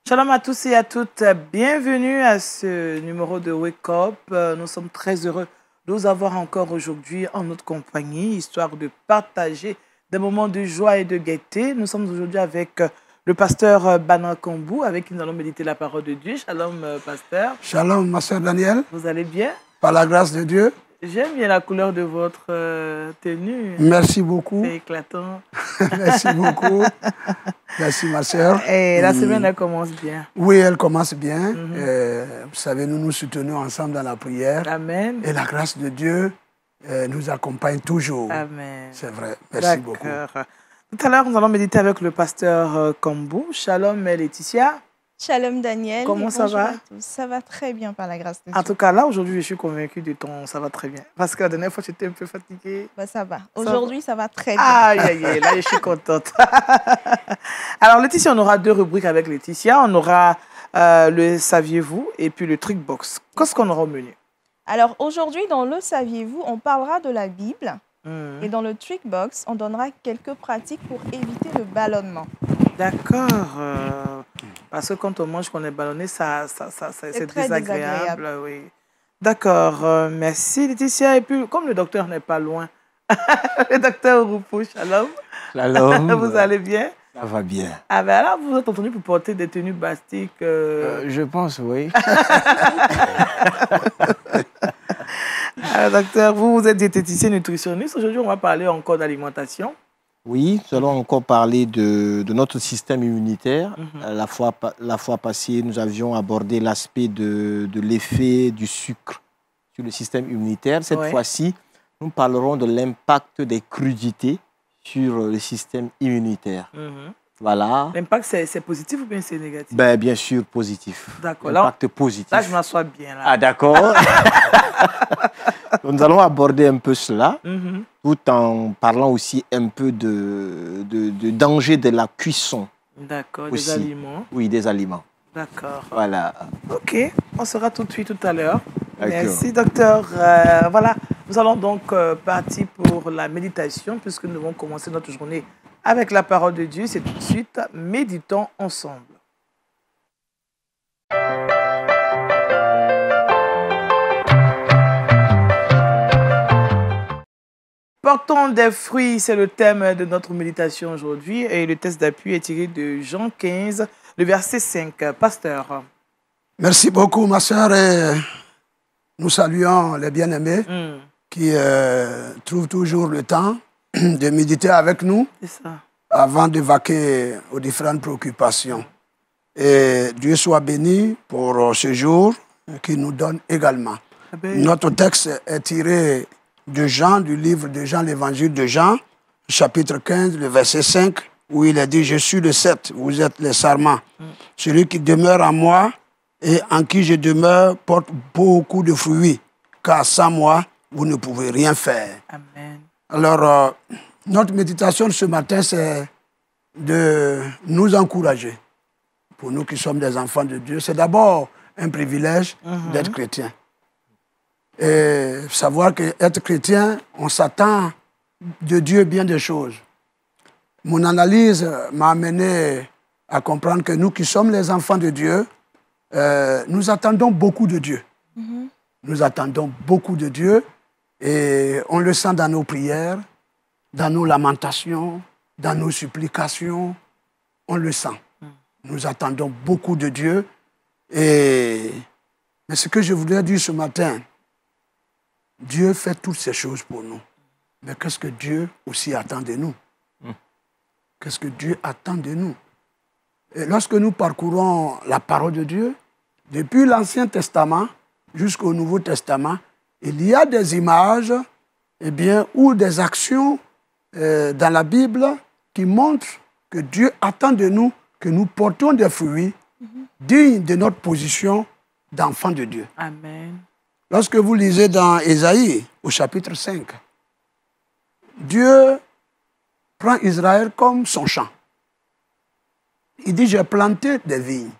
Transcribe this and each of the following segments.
Shalom à tous et à toutes. Bienvenue à ce numéro de Wake Up. Nous sommes très heureux de vous avoir encore aujourd'hui en notre compagnie, histoire de partager des moments de joie et de gaieté. Nous sommes aujourd'hui avec le pasteur Bana Kambou, avec qui nous allons méditer la parole de Dieu. Shalom, pasteur. Shalom, ma sœur Daniel. Vous allez bien? Par la grâce de Dieu. J'aime bien la couleur de votre tenue. Merci beaucoup. C'est éclatant. Merci beaucoup. Merci, ma sœur. Et la semaine, elle commence bien. Oui, elle commence bien. Vous savez, nous nous soutenons ensemble dans la prière. Amen. Et la grâce de Dieu nous accompagne toujours. Amen. C'est vrai. Merci beaucoup. Tout à l'heure, nous allons méditer avec le pasteur Kambou. Shalom, Laetitia. Shalom Daniel. Comment ça va? Ça va très bien par la grâce de Dieu. En tout cas, là, aujourd'hui, je suis convaincue de ton ça va très bien. Parce que la dernière fois, j'étais un peu fatiguée. Bah, ça va. Aujourd'hui, ça va très bien. Aïe, aïe, aïe, là, je suis contente. Alors, Laetitia, on aura deux rubriques avec Laetitia. On aura le Saviez-vous et puis le Trickbox. Qu'est-ce qu'on aura au menu? Alors, aujourd'hui, dans le Saviez-vous, on parlera de la Bible. Et dans le Trickbox, on donnera quelques pratiques pour éviter le ballonnement. D'accord. Parce que quand on mange, qu'on est ballonné, c'est désagréable. Oui. D'accord. Merci, Laetitia. Et puis, comme le docteur n'est pas loin, le docteur Roupou, shalom. Shalom. Vous allez bien? Ça va bien. Ah ben là, vous êtes entendu pour porter des tenues bastiques. Je pense, oui. Alors, docteur, vous êtes diététicien nutritionniste. Aujourd'hui, on va parler encore d'alimentation. Oui, nous allons encore parler de notre système immunitaire. La fois passée, nous avions abordé l'aspect de l'effet du sucre sur le système immunitaire. Cette fois-ci, nous parlerons de l'impact des crudités sur le système immunitaire. Voilà. L'impact, c'est positif ou bien c'est négatif? Bien sûr, positif. D'accord. L'impact positif. Là, je m'assois bien. Là. Ah, d'accord. Nous allons aborder un peu cela, tout en parlant aussi un peu de danger de la cuisson. D'accord, des aliments. Oui, des aliments. D'accord. Voilà. Ok, on sera tout de suite tout à l'heure. Merci, docteur. Voilà, nous allons donc partir pour la méditation, puisque nous allons commencer notre journée avec la parole de Dieu. C'est tout de suite, méditons ensemble. Portons des fruits, c'est le thème de notre méditation aujourd'hui. Et le texte d'appui est tiré de Jean 15, le verset 5. Pasteur. Merci beaucoup, ma sœur. Et nous saluons les bien-aimés qui trouvent toujours le temps de méditer avec nous avant de vaquer aux différentes préoccupations. Et Dieu soit béni pour ce jour qu'il nous donne également. Notre texte est tiré de Jean, du livre de Jean, l'évangile de Jean, chapitre 15, le verset 5, où il est dit « Je suis le cep, vous êtes les sarments. Celui qui demeure en moi et en qui je demeure porte beaucoup de fruits, car sans moi, vous ne pouvez rien faire. » Amen. Alors, notre méditation de ce matin, c'est de nous encourager. Pour nous qui sommes des enfants de Dieu, c'est d'abord un privilège d'être chrétien. Et savoir qu'être chrétien, on s'attend de Dieu bien des choses. Mon analyse m'a amené à comprendre que nous qui sommes les enfants de Dieu, nous attendons beaucoup de Dieu. Nous attendons beaucoup de Dieu et on le sent dans nos prières, dans nos lamentations, dans nos supplications. On le sent. Nous attendons beaucoup de Dieu. Mais ce que je voudrais dire ce matin, Dieu fait toutes ces choses pour nous. Mais qu'est-ce que Dieu aussi attend de nous? Qu'est-ce que Dieu attend de nous? Et lorsque nous parcourons la parole de Dieu, depuis l'Ancien Testament jusqu'au Nouveau Testament, il y a des images ou des actions dans la Bible qui montrent que Dieu attend de nous que nous portions des fruits dignes de notre position d'enfants de Dieu. Amen. Lorsque vous lisez dans Ésaïe, au chapitre 5, Dieu prend Israël comme son champ. Il dit, j'ai planté des vignes.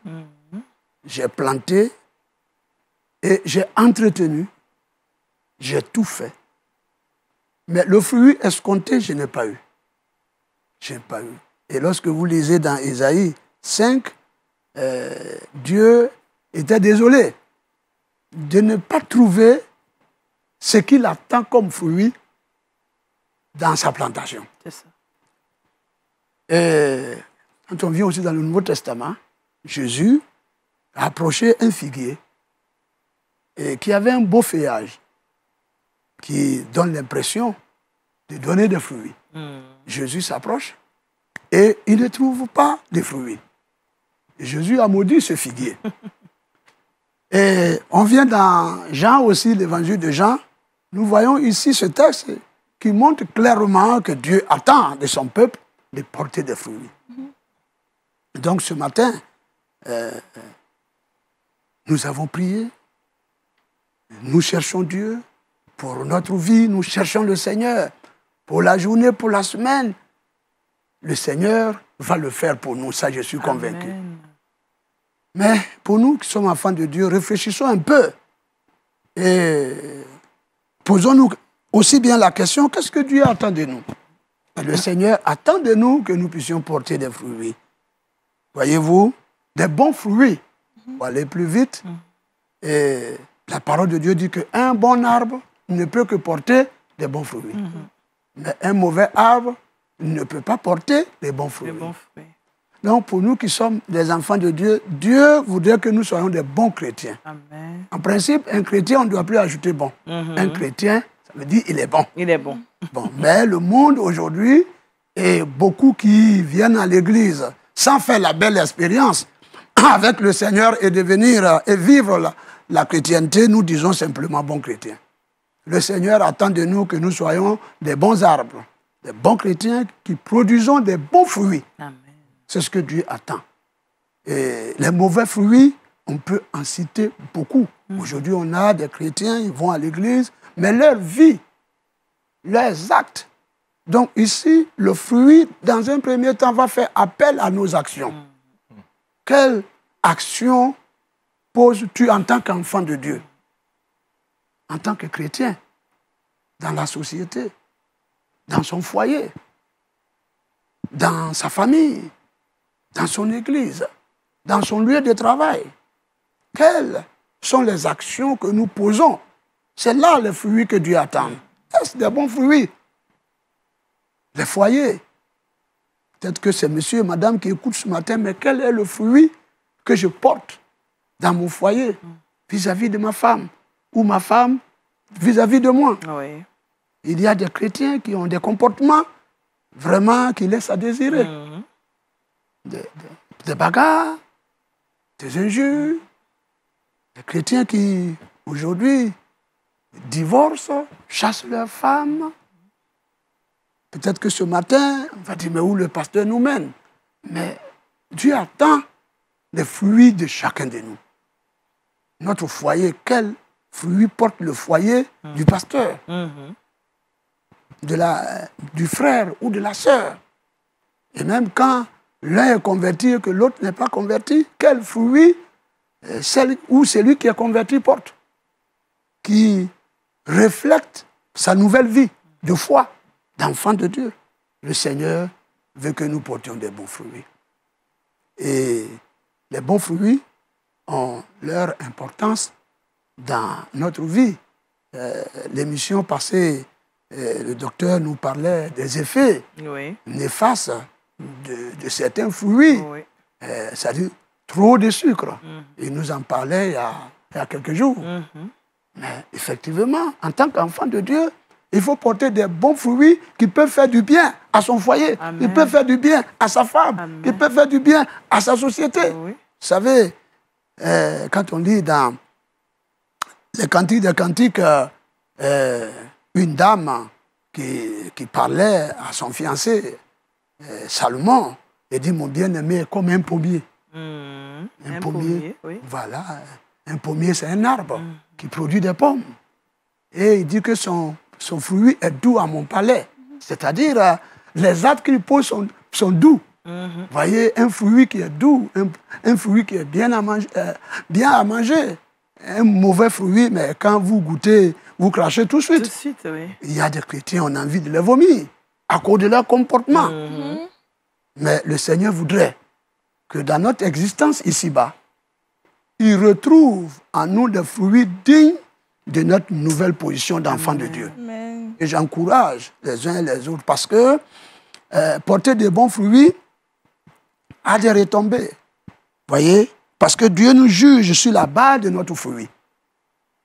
J'ai planté et j'ai entretenu. J'ai tout fait. Mais le fruit escompté, je n'ai pas eu. Je n'ai pas eu. Et lorsque vous lisez dans Ésaïe 5, Dieu était désolé de ne pas trouver ce qu'il attend comme fruit dans sa plantation. C'est ça. Et quand on vient aussi dans le Nouveau Testament, Jésus a approché un figuier et qui avait un beau feuillage qui donne l'impression de donner des fruits. Jésus s'approche et il ne trouve pas de fruits. Et Jésus a maudit ce figuier. Et on vient dans Jean aussi, l'évangile de Jean, nous voyons ici ce texte qui montre clairement que Dieu attend de son peuple de porter des fruits. Donc ce matin, nous avons prié, nous cherchons Dieu pour notre vie, nous cherchons le Seigneur pour la journée, pour la semaine. Le Seigneur va le faire pour nous, ça je suis convaincu. Amen. Mais pour nous qui sommes enfants de Dieu, réfléchissons un peu et posons-nous aussi bien la question, qu'est-ce que Dieu attend de nous? Et le Seigneur attend de nous que nous puissions porter des fruits. Voyez-vous, des bons fruits pour aller plus vite. Et la parole de Dieu dit qu'un bon arbre ne peut que porter des bons fruits. Mais un mauvais arbre ne peut pas porter des bons fruits. Les bons fruits. Donc pour nous qui sommes des enfants de Dieu, Dieu voudrait que nous soyons des bons chrétiens. Amen. En principe, un chrétien, on ne doit plus ajouter bon. Un chrétien, ça veut dire il est bon. Il est bon. Bon, mais le monde aujourd'hui, et beaucoup qui viennent à l'église sans faire la belle expérience avec le Seigneur et devenir et vivre la chrétienté, nous disons simplement bons chrétiens. Le Seigneur attend de nous que nous soyons des bons arbres, des bons chrétiens qui produisons des bons fruits. Amen. C'est ce que Dieu attend. Et les mauvais fruits, on peut en citer beaucoup. Aujourd'hui, on a des chrétiens, ils vont à l'église, mais leur vie, leurs actes. Donc ici, le fruit, dans un premier temps, va faire appel à nos actions. Quelle action poses-tu en tant qu'enfant de Dieu? En tant que chrétien, dans la société, dans son foyer, dans sa famille, dans son église, dans son lieu de travail. Quelles sont les actions que nous posons? C'est là les fruits que Dieu attend. Est-ce des bons fruits? Les foyers. Peut-être que c'est monsieur et madame qui écoutent ce matin, mais quel est le fruit que je porte dans mon foyer vis-à-vis de ma femme ou ma femme vis-à-vis de moi? Oui. Il y a des chrétiens qui ont des comportements vraiment qui laissent à désirer. Des bagarres, des injures, des chrétiens qui, aujourd'hui, divorcent, chassent leurs femmes. Peut-être que ce matin, on va dire, mais où le pasteur nous mène? Mais Dieu attend les fruits de chacun de nous. Notre foyer, quel fruit porte le foyer du pasteur, du frère ou de la sœur? Et même quand l'un est converti et que l'autre n'est pas converti, quel fruit celui qui est converti porte? Qui reflète sa nouvelle vie de foi, d'enfant de Dieu. Le Seigneur veut que nous portions des bons fruits. Et les bons fruits ont leur importance dans notre vie. L'émission passée, le docteur nous parlait des effets néfastes de certains fruits. C'est-à-dire trop de sucre. Il nous en parlait il y a quelques jours. Mais effectivement, en tant qu'enfant de Dieu, il faut porter des bons fruits qui peuvent faire du bien à son foyer, qui peuvent faire du bien à sa femme, qui peuvent faire du bien à sa société. Vous savez, quand on lit dans les Cantiques des Cantiques, une dame qui parlait à son fiancé, Salomon, et dit, mon bien-aimé est comme un pommier. Un pommier, voilà. Un pommier, c'est un arbre qui produit des pommes. Et il dit que son fruit est doux à mon palais. C'est-à-dire, les actes qu'il pose sont doux. Vous voyez, un fruit qui est doux, un fruit qui est bien à manger. Un mauvais fruit, mais quand vous goûtez, vous crachez tout de suite. Tout de suite, oui. Il y a des chrétiens, on a envie de les vomir à cause de leur comportement. Mais le Seigneur voudrait que dans notre existence ici-bas, il retrouve en nous des fruits dignes de notre nouvelle position d'enfant de Dieu. Amen. Et j'encourage les uns et les autres parce que porter de bons fruits a des retombées. Voyez? Parce que Dieu nous juge sur la base de notre fruit.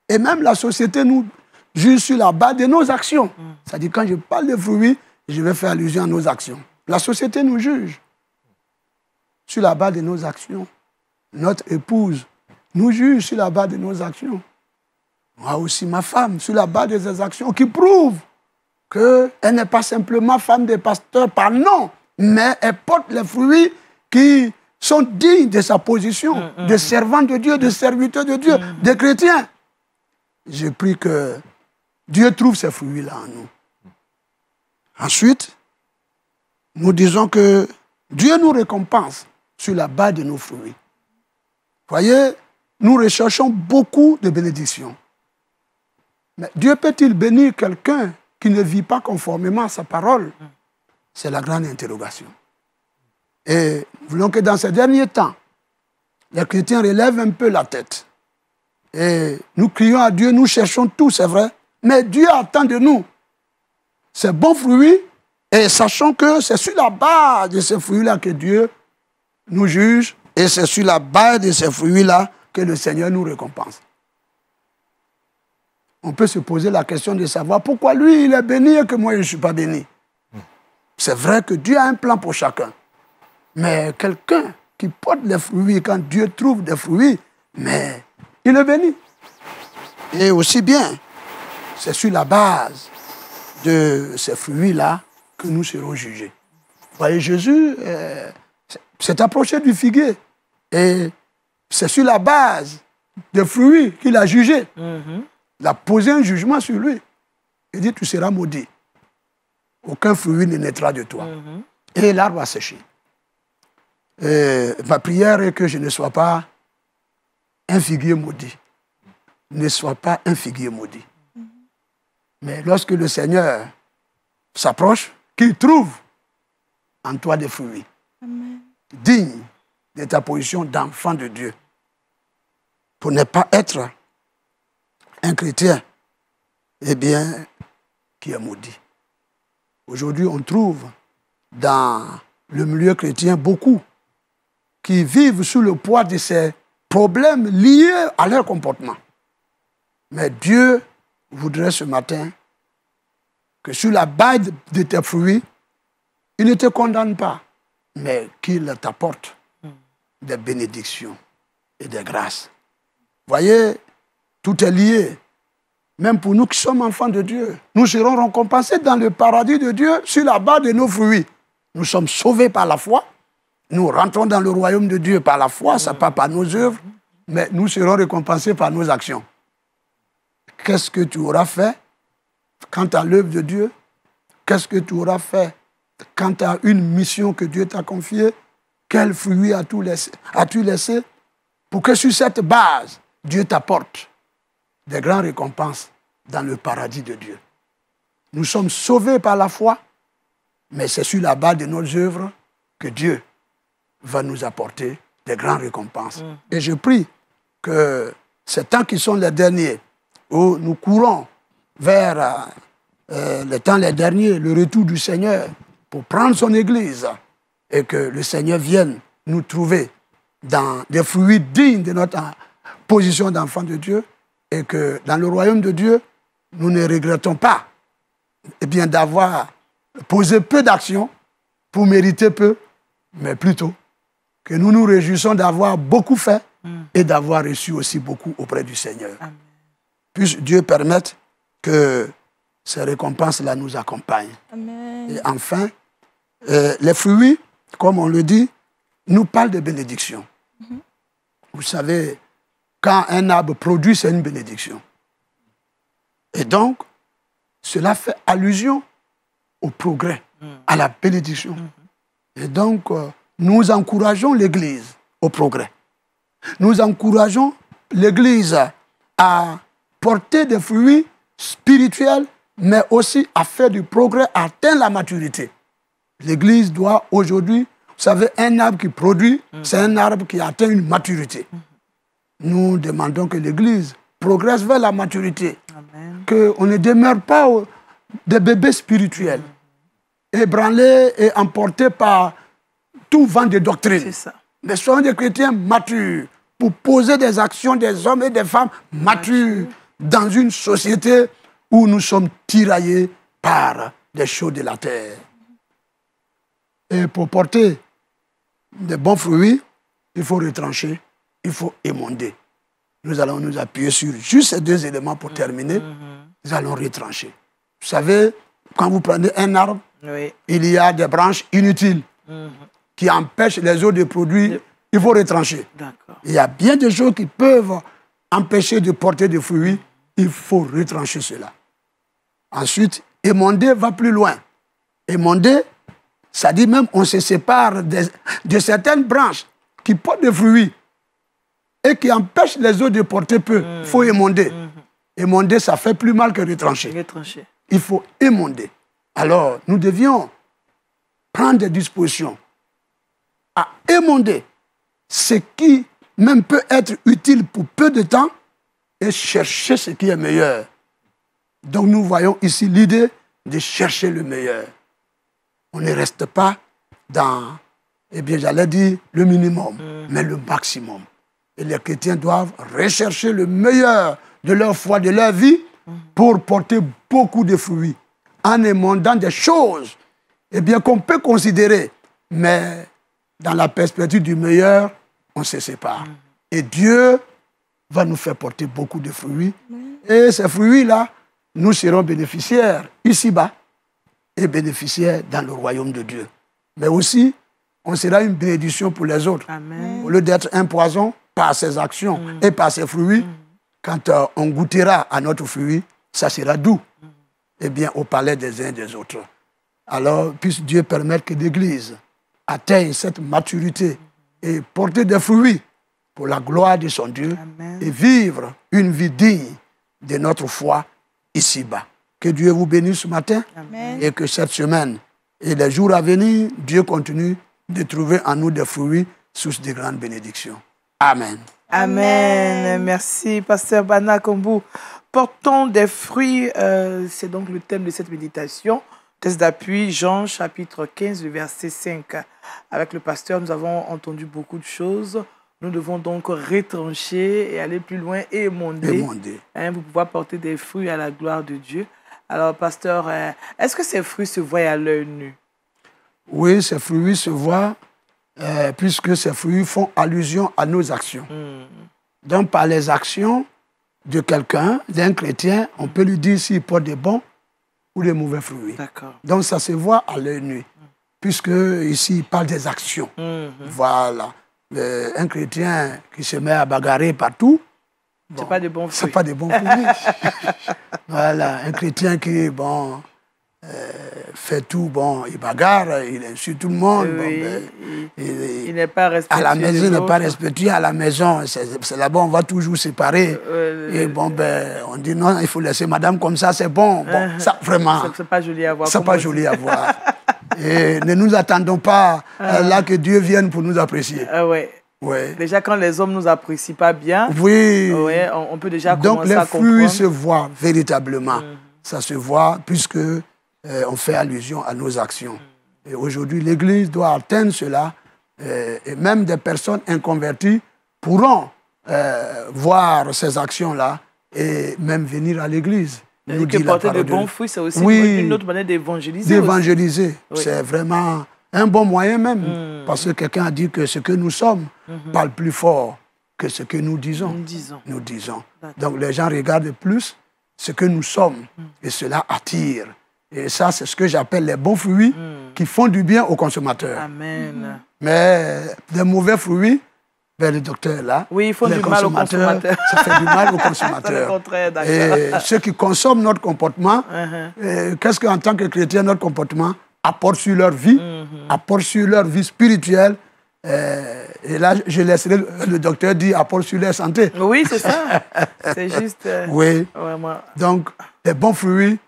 Et même la société nous juge sur la base de nos actions. C'est-à-dire, quand je parle de fruits, je vais faire allusion à nos actions. La société nous juge sur la base de nos actions. Notre épouse nous juge sur la base de nos actions. Moi aussi, ma femme, sur la base de ses actions, qui prouvent qu'elle n'est pas simplement femme de pasteur par nom, mais elle porte les fruits qui sont dignes de sa position, de servant de Dieu, de serviteur de Dieu, de chrétien. Je prie que Dieu trouve ces fruits-là en nous. Ensuite, nous disons que Dieu nous récompense sur la base de nos fruits. Voyez, nous recherchons beaucoup de bénédictions. Mais Dieu peut-il bénir quelqu'un qui ne vit pas conformément à sa parole? C'est la grande interrogation. Et nous voulons que dans ces derniers temps, les chrétiens relèvent un peu la tête. Et nous crions à Dieu, nous cherchons tout, c'est vrai, mais Dieu attend de nous ces bons fruits, et sachons que c'est sur la base de ces fruits-là que Dieu nous juge, et c'est sur la base de ces fruits-là que le Seigneur nous récompense. On peut se poser la question de savoir pourquoi lui, il est béni et que moi, je ne suis pas béni. C'est vrai que Dieu a un plan pour chacun. Mais quelqu'un qui porte les fruits, quand Dieu trouve des fruits, mais il est béni. Et aussi bien, c'est sur la base de ces fruits-là que nous serons jugés. Vous voyez, Jésus s'est approché du figuier. Et c'est sur la base des fruits qu'il a jugé. Il a posé un jugement sur lui. Il dit, tu seras maudit. Aucun fruit ne naîtra de toi. Et l'arbre a séché. Ma prière est que je ne sois pas un figuier maudit. Ne sois pas un figuier maudit. Mais lorsque le Seigneur s'approche, qu'il trouve en toi des fruits dignes de ta position d'enfant de Dieu, pour ne pas être un chrétien, eh bien, qui est maudit. Aujourd'hui, on trouve dans le milieu chrétien beaucoup qui vivent sous le poids de ces problèmes liés à leur comportement. Mais Dieu voudrait ce matin que sur la base de tes fruits, il ne te condamne pas, mais qu'il t'apporte des bénédictions et des grâces. Voyez, tout est lié. Même pour nous qui sommes enfants de Dieu, nous serons récompensés dans le paradis de Dieu sur la base de nos fruits. Nous sommes sauvés par la foi. Nous rentrons dans le royaume de Dieu par la foi, ça pas par nos œuvres, mais nous serons récompensés par nos actions. Qu'est-ce que tu auras fait quant à l'œuvre de Dieu? Qu'est-ce que tu auras fait quant à une mission que Dieu t'a confiée? Quel fruit as-tu laissé pour que sur cette base, Dieu t'apporte des grandes récompenses dans le paradis de Dieu? Nous sommes sauvés par la foi, mais c'est sur la base de nos œuvres que Dieu va nous apporter des grandes récompenses. Et je prie que ces temps qui sont les derniers, où nous courons vers les temps les derniers, le retour du Seigneur, pour prendre son Église, et que le Seigneur vienne nous trouver dans des fruits dignes de notre position d'enfant de Dieu, et que dans le royaume de Dieu, nous ne regrettons pas d'avoir posé peu d'actions pour mériter peu, mais plutôt que nous nous réjouissons d'avoir beaucoup fait et d'avoir reçu aussi beaucoup auprès du Seigneur. Amen. Puisse Dieu permettre que ces récompenses-là nous accompagnent. Amen. Et enfin, les fruits, comme on le dit, nous parlent de bénédiction. Vous savez, quand un arbre produit, c'est une bénédiction. Et donc, cela fait allusion au progrès, à la bénédiction. Et donc, nous encourageons l'Église au progrès. Nous encourageons l'Église à porter des fruits spirituels, mais aussi à faire du progrès, à atteindre la maturité. L'Église doit aujourd'hui Vous savez, un arbre qui produit, c'est un arbre qui atteint une maturité. Nous demandons que l'Église progresse vers la maturité. Qu'on ne demeure pas des bébés spirituels, ébranlés et emportés par tout vent de doctrine. Mais soyons des chrétiens matures pour poser des actions des hommes et des femmes matures dans une société où nous sommes tiraillés par des choses de la terre. Et pour porter des bons fruits, il faut retrancher, il faut émonder. Nous allons nous appuyer sur juste ces deux éléments pour terminer. Nous allons retrancher. Vous savez, quand vous prenez un arbre, il y a des branches inutiles qui empêchent les autres de produire. Il faut retrancher. Il y a bien des choses qui peuvent empêcher de porter des fruits. Il faut retrancher cela. Ensuite, émonder va plus loin. Émonder, ça dit même on se sépare de certaines branches qui portent des fruits et qui empêchent les autres de porter peu. Il faut émonder. Émonder, ça fait plus mal que retrancher. Il faut émonder. Alors, nous devions prendre des dispositions à émonder ce qui même peut être utile pour peu de temps et chercher ce qui est meilleur. Donc nous voyons ici l'idée de chercher le meilleur. On ne reste pas dans, eh bien j'allais dire, le minimum, mais le maximum. Et les chrétiens doivent rechercher le meilleur de leur foi, de leur vie, pour porter beaucoup de fruits, en émondant des choses, eh bien qu'on peut considérer, mais dans la perspective du meilleur, on se sépare. Et Dieu va nous faire porter beaucoup de fruits. Et ces fruits-là, nous serons bénéficiaires ici-bas et bénéficiaires dans le royaume de Dieu. Mais aussi, on sera une bénédiction pour les autres. Au lieu d'être un poison par ses actions et par ses fruits, quand on goûtera à notre fruit, ça sera doux. Eh bien, au palais des uns et des autres. Alors, puisse Dieu permettre que l'Église atteigne cette maturité et porter des fruits pour la gloire de son Dieu et vivre une vie digne de notre foi ici-bas. Que Dieu vous bénisse ce matin et que cette semaine et les jours à venir, Dieu continue de trouver en nous des fruits, source de grandes bénédictions. Amen. Amen. Merci, Pasteur Bana Kombu. Portons des fruits, c'est donc le thème de cette méditation. Test d'appui, Jean chapitre 15, le verset 5. Avec le pasteur, nous avons entendu beaucoup de choses. Nous devons donc retrancher et aller plus loin et émonder pour pouvoir porter des fruits à la gloire de Dieu. Alors, pasteur, est-ce que ces fruits se voient à l'œil nu? Oui, ces fruits se voient puisque ces fruits font allusion à nos actions. Donc, par les actions de quelqu'un, d'un chrétien, on peut lui dire s'il porte des bons ou des mauvais fruits. Donc, ça se voit à l'œil nu, puisque ici, il parle des actions. Voilà. Un chrétien qui se met à bagarrer partout, c'est pas des bons fruits. C'est pas des bons fruits. Voilà, un chrétien qui, bon, fait tout, bon, il bagarre, il insulte tout le monde. Oui, bon, il n'est pas respectueux. À la maison, il n'est pas respectué. À la maison, c'est là-bas, on va toujours séparer. Et bon, ben, on dit non, il faut laisser madame comme ça, c'est bon. Bon, ça, vraiment. C'est pas joli à voir. C'est pas joli à voir. Et ne nous attendons pas là que Dieu vienne pour nous apprécier. Ouais. Déjà, quand les hommes ne nous apprécient pas bien, on peut déjà commencer à comprendre. Donc, les fruits se voient véritablement. Ça se voit puisque on fait allusion à nos actions. Et aujourd'hui, l'Église doit atteindre cela. Et même des personnes inconverties pourront voir ces actions-là et même venir à l'Église. Nous que porter de bons fruits, c'est aussi une autre manière d'évangéliser. D'évangéliser. C'est vraiment un bon moyen même. Parce que quelqu'un a dit que ce que nous sommes parle plus fort que ce que nous disons. Nous disons. Donc les gens regardent plus ce que nous sommes. Et cela attire. Et ça, c'est ce que j'appelle les bons fruits qui font du bien aux consommateurs. Amen. Mais des mauvais fruits, ben, le docteur là, ils font du mal aux consommateurs. Ça fait du mal aux consommateurs. C'est le contraire, d'accord. Et ceux qui consomment notre comportement, qu'est-ce qu'en tant que chrétien, notre comportement apporte sur leur vie, apporte sur leur vie spirituelle. Et là, je laisserai le docteur dire apporte sur leur santé. Oui, c'est ça. C'est juste... oui. Donc, les bons fruits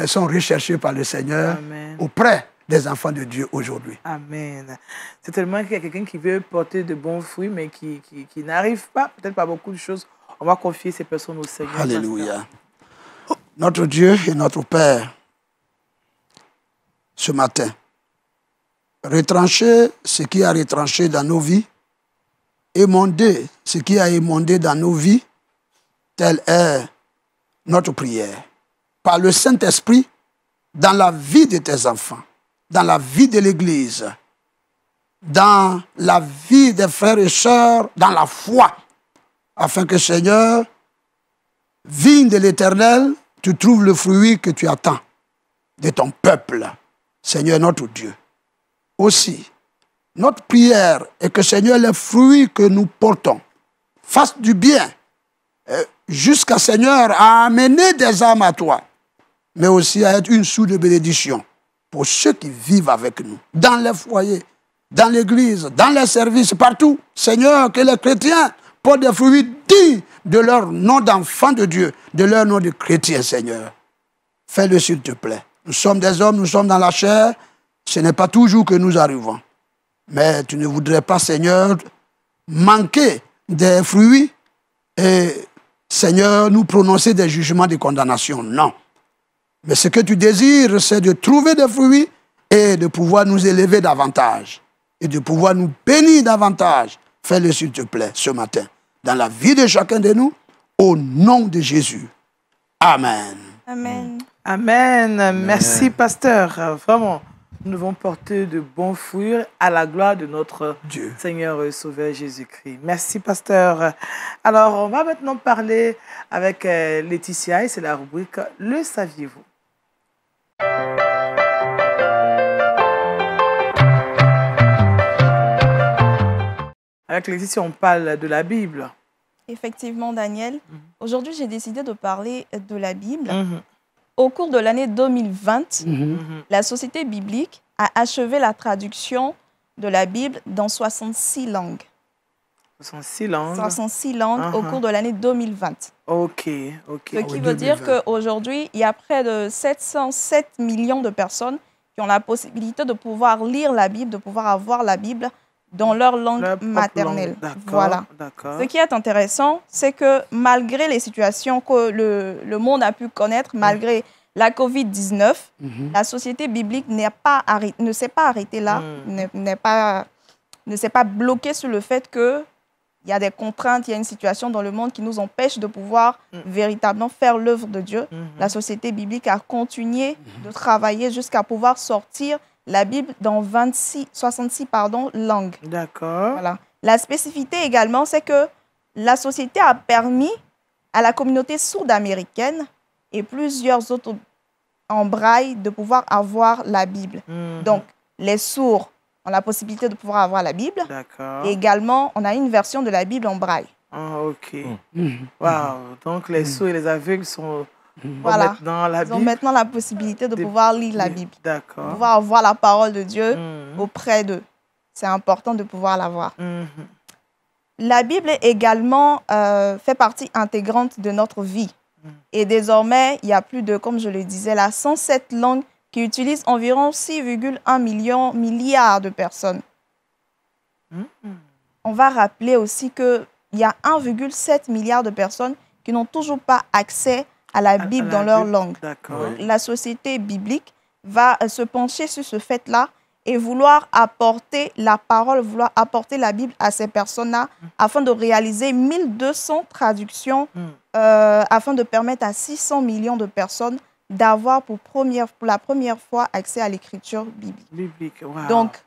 sont recherchés par le Seigneur auprès des enfants de Dieu aujourd'hui. Amen. C'est tellement qu'il y a quelqu'un qui veut porter de bons fruits, mais qui n'arrive pas, peut-être pas beaucoup de choses. On va confier ces personnes au Seigneur. Alléluia. Notre Dieu et notre Père, ce matin, retrancher ce qui a retranché dans nos vies, émonder ce qui a émondé dans nos vies, telle est notre prière. Par le Saint-Esprit, dans la vie de tes enfants, dans la vie de l'Église, dans la vie des frères et sœurs, dans la foi, afin que, Seigneur, vigne de l'Éternel, tu trouves le fruit que tu attends de ton peuple, Seigneur notre Dieu. Aussi, notre prière est que, Seigneur, les fruits que nous portons fassent du bien, jusqu'à, Seigneur, à amener des âmes à toi, mais aussi à être une source de bénédiction pour ceux qui vivent avec nous, dans les foyers, dans l'église, dans les services, partout. Seigneur, que les chrétiens portent des fruits dignes de leur nom d'enfant de Dieu, de leur nom de chrétien, Seigneur. Fais-le, s'il te plaît. Nous sommes des hommes, nous sommes dans la chair. Ce n'est pas toujours que nous arrivons. Mais tu ne voudrais pas, Seigneur, manquer des fruits et, Seigneur, nous prononcer des jugements de condamnation. Non. Mais ce que tu désires, c'est de trouver des fruits et de pouvoir nous élever davantage et de pouvoir nous bénir davantage. Fais-le, s'il te plaît, ce matin, dans la vie de chacun de nous, au nom de Jésus. Amen. Amen. Amen. Merci, pasteur. Vraiment, nous devons porter de bons fruits à la gloire de notre Dieu. Seigneur et Sauveur Jésus-Christ. Merci, pasteur. Alors, on va maintenant parler avec Laetitia et c'est la rubrique « Le saviez-vous » Avec Laetitia, on parle de la Bible. Effectivement, Daniel. Aujourd'hui, j'ai décidé de parler de la Bible. Au cours de l'année 2020, la Société biblique a achevé la traduction de la Bible dans 66 langues. 66 langues. 66 langues au cours de l'année 2020. Ok. Ce qui veut dire qu'aujourd'hui, il y a près de 707 millions de personnes qui ont la possibilité de pouvoir lire la Bible, de pouvoir avoir la Bible dans leur langue maternelle. Voilà. Ce qui est intéressant, c'est que malgré les situations que le monde a pu connaître, malgré la COVID-19, la Société biblique ne s'est pas arrêtée là, ne s'est pas bloquée sur le fait qu'il y a des contraintes, il y a une situation dans le monde qui nous empêche de pouvoir véritablement faire l'œuvre de Dieu. La Société biblique a continué de travailler jusqu'à pouvoir sortir la Bible dans 66 langues. D'accord. Voilà. La spécificité également, c'est que la société a permis à la communauté sourde américaine et plusieurs autres en braille de pouvoir avoir la Bible. Donc, les sourds ont la possibilité de pouvoir avoir la Bible. D'accord. Et également, on a une version de la Bible en braille. Ah, ok. Wow. Donc, les sourds et les aveugles sont... Voilà. Ils ont maintenant la possibilité de pouvoir lire la Bible. D'accord. De pouvoir avoir la parole de Dieu auprès d'eux. C'est important de pouvoir l'avoir. La Bible également fait partie intégrante de notre vie. Et désormais, il y a plus de, comme je le disais, là, 107 langues qui utilisent environ 6,1 milliards de personnes. On va rappeler aussi qu'il y a 1,7 milliard de personnes qui n'ont toujours pas accès à la Bible dans leur langue. La Société biblique va se pencher sur ce fait-là et vouloir apporter la parole, vouloir apporter la Bible à ces personnes-là afin de réaliser 1200 traductions afin de permettre à 600 millions de personnes d'avoir pour la première fois accès à l'écriture biblique. Wow. Donc,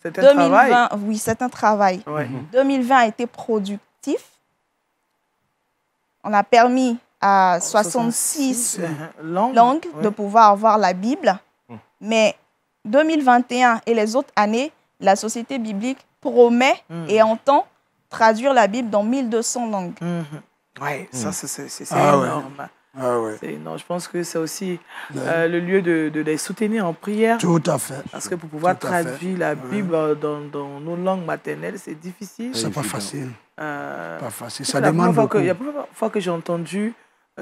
c'est un travail. Oui, c'est un travail. 2020 a été productif. On a permis à 66 langues de pouvoir avoir la Bible. Mais 2021 et les autres années, la Société biblique promet et entend traduire la Bible dans 1200 langues. Oui, ça c'est énorme. C'est énorme. Je pense que c'est aussi le lieu de les soutenir en prière. Tout à fait. Parce que pour pouvoir traduire la Bible dans nos langues maternelles, c'est difficile. C'est pas facile. Pas facile. Ça demande beaucoup. Il y a plusieurs fois que j'ai entendu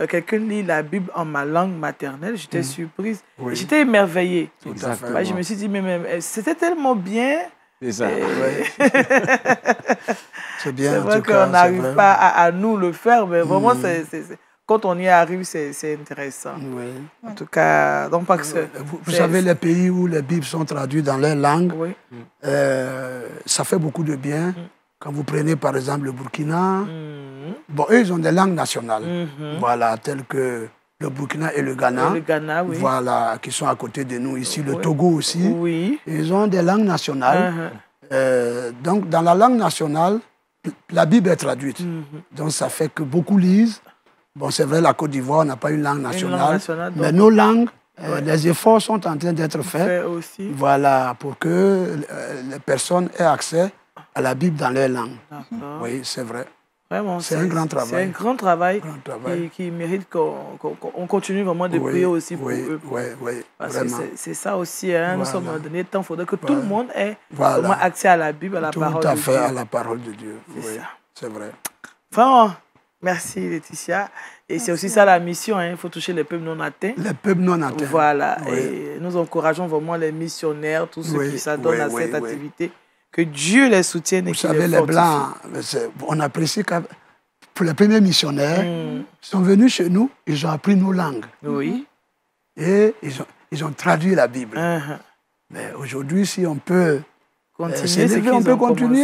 quelqu'un lit la Bible en ma langue maternelle, j'étais surprise. Oui. J'étais émerveillée. Tout à fait. Je me suis dit, mais c'était tellement bien. C'est ça. C'est bien. C'est vrai qu'on n'arrive pas à nous le faire, mais vraiment, quand on y arrive, c'est intéressant. Oui. En tout cas, donc pas que vous savez, les pays où les Bibles sont traduites dans leur langue, ça fait beaucoup de bien. Quand vous prenez par exemple le Burkina, bon, eux, ils ont des langues nationales, voilà, telles que le Burkina et le Ghana, voilà, qui sont à côté de nous ici, le Togo aussi, ils ont des langues nationales. Donc, dans la langue nationale, la Bible est traduite. Donc, ça fait que beaucoup lisent. Bon, c'est vrai, la Côte d'Ivoire n'a pas une langue nationale, mais nos langues, les efforts sont en train d'être faits, voilà, pour que les personnes aient accès à la Bible dans leur langue. Oui, c'est vrai. Vraiment, c'est un grand travail. C'est un grand travail, qui mérite qu'on continue vraiment de prier aussi pour eux. Parce que c'est ça aussi, hein, nous sommes dans un dernier temps, il faudrait que tout le monde ait vraiment accès à la Bible, à la parole de Dieu. Tout à fait, à la parole de Dieu. C'est vrai. Vraiment, merci Laetitia. Et c'est aussi ça la mission, il faut toucher les peuples non atteints. Les peuples non atteints. Voilà, et nous encourageons vraiment les missionnaires, tous ceux qui s'adonnent à cette activité. Que Dieu les soutienne et qu'il les fortifie. Vous savez, les Blancs, on apprécie que pour les premiers missionnaires, ils sont venus chez nous, ils ont appris nos langues. Oui. Et ils ont traduit la Bible. Mais aujourd'hui, si on peut continuer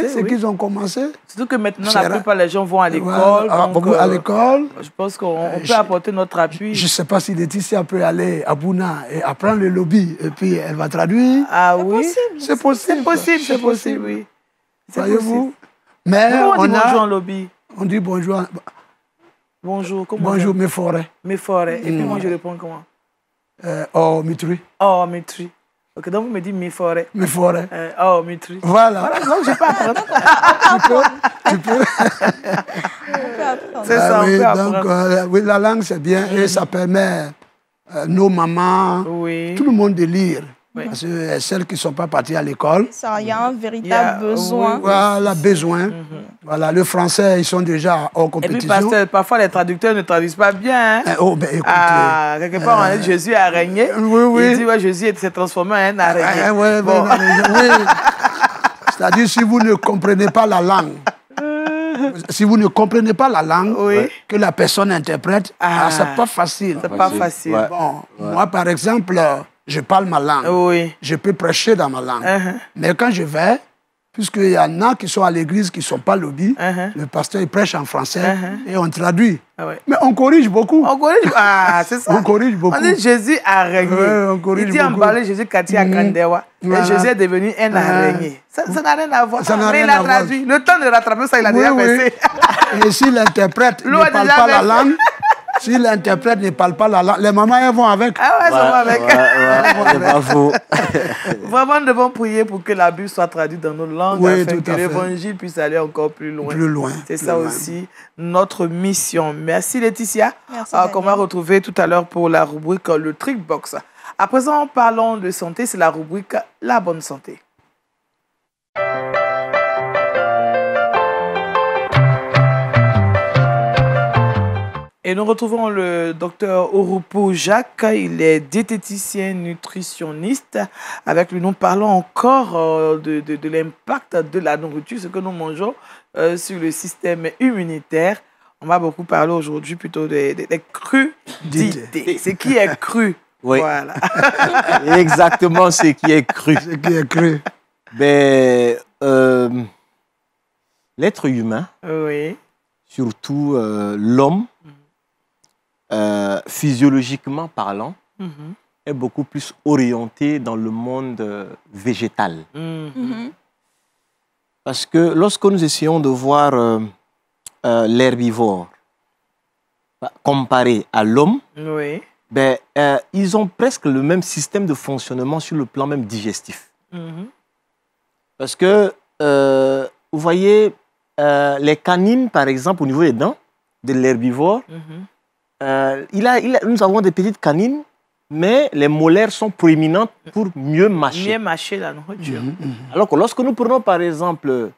ce qu'ils ont commencé. Surtout que maintenant, la plupart des gens vont à l'école. À l'école. Je pense qu'on peut apporter notre appui. Je ne sais pas si Laetitia peut aller à Bouna et apprendre le lobby et puis elle va traduire. Ah oui, c'est possible. C'est possible, oui. Voyez-vous. Mais on dit bonjour en lobby. On dit bonjour. Bonjour, comment bonjour, mes forêts. Mes forêts. Et puis moi, je réponds comment? Oh, Mitri. Oh, Mitri. Ok, donc vous me dites mes forêts. Mes forêts. Oh, Mitri. Voilà. Non, je ne vais pas apprendre. Tu peux. C'est ça, on peut apprendre. Donc, oui, la langue, c'est bien et ça permet nos mamans, tout le monde de lire. Parce que celles qui ne sont pas parties à l'école. Il y a un véritable besoin. Voilà, besoin. Voilà, le français, ils sont déjà hors compétition. Et puis, parfois, les traducteurs ne traduisent pas bien. Hein? Oh, ben écoutez. Quelque part, on dit Jésus a régné. Il dit, Jésus s'est transformé en un araignée. C'est-à-dire, si vous ne comprenez pas la langue, que la personne interprète, c'est pas facile. C'est pas facile. Bon, moi, par exemple, je parle ma langue. Je peux prêcher dans ma langue. Mais quand je vais, puisqu'il y en a qui sont à l'église qui ne sont pas lobby, le pasteur il prêche en français et on traduit. Mais on corrige beaucoup. C'est ça. On corrige beaucoup. On dit Jésus a régné. Il dit en balai Jésus Katia Kandewa. Et Jésus est devenu un araignée. Ça n'a rien à voir. Mais il a traduit. Le temps de rattraper ça, il a déjà passé. Et si l'interprète ne parle pas la langue, si l'interprète ne parle pas la langue, les mamans elles vont avec. Elles vont avec. C'est pas faux. Vraiment, nous devons prier pour que la Bible soit traduite dans nos langues, afin que l'évangile puisse aller encore plus loin. C'est ça aussi notre mission. Merci Laetitia. Qu'on va retrouver tout à l'heure pour la rubrique Le Trick Box. À présent, parlons de santé, c'est la rubrique La Bonne Santé. Et nous retrouvons le docteur Orupo Jacques, il est diététicien nutritionniste. Avec lui, nous parlons encore de l'impact de la nourriture, ce que nous mangeons sur le système immunitaire. On va beaucoup parler aujourd'hui plutôt des crudités. Ce qui est cru. Oui. Voilà. Exactement ce qui est cru. Ce qui est cru. Ben, l'être humain, surtout l'homme, physiologiquement parlant, est beaucoup plus orienté dans le monde végétal. Parce que lorsque nous essayons de voir l'herbivore comparé à l'homme, ben, ils ont presque le même système de fonctionnement sur le plan même digestif. Parce que, vous voyez, les canines, par exemple, au niveau des dents de l'herbivore, nous avons des petites canines, mais les molaires sont proéminentes pour mieux mâcher. Mieux mâcher la nourriture. Alors que lorsque nous prenons, par exemple,